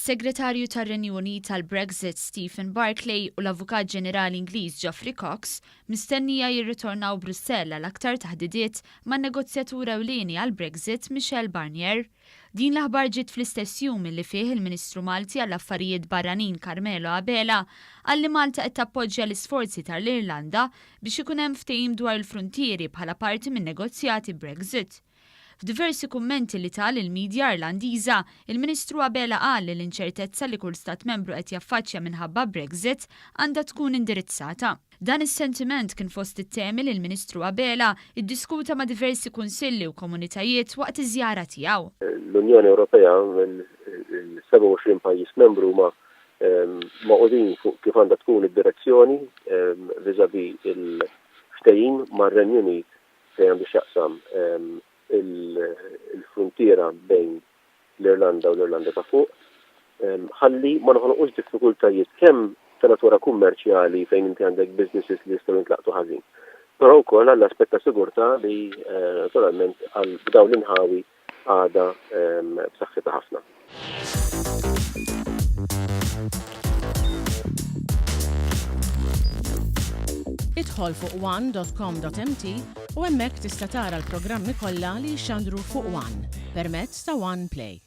Is-Segretarju tar-Renju Unit tal-Brexit Stephen Barclay u l-Avukat Ġenerali Ingliż Geoffrey Cox mistennija jirritornaw Brussell għal aktar taħdidiet man-negozjatur ewlieni għall-Brexit Michel Barnier. Din l-aħbar ġiet fl-istess jum li fih il-Ministru Malti għall-Affarijiet Barranin Carmelo Abela għalli Malta qed tappoġġja l-isforzi tal-Irlanda biex ikun hemm ftehim dwar il-fruntieri bħala parti min-negozjati Brexit. F'diversi kummenti li tal il-medja Irlandiża, il-Ministru Abela qal li l-inċertezza li kull stat membru qed jaffaċċja minħabba Brexit għandha tkun indirizzata. Dan is-sentiment kien fost it-temi li l-Ministru Abela iddiskuta ma' diversi kunsilli u komunitajiet waqt iż-żjara tiegħu. L-Unjoni Ewropea il-27 pajjiż membru ma qogħdin fuq kif għandha tkun id-direzzjoni viżavi il-ftehim mar-Renju Unit fejn għandu x'jaqsam il-frontiera bejn l-Irlanda u l-Irlanda ta' fuq, ħalli ma noħolqux diffikultajiet kemm ta' natura kummerċjali fejn inti għandek businesses li jistgħu jintlaqtu ħażin. Però wkoll għall-aspett ta' sigurtà li naturalment għal b'dawn l-inħawi għadha b'saħħitha ħafna. Idħol fuq one.com.mt u hemmhekk tista' tara l-programmi kollha li jxandru fuq One permezz ta' One Play.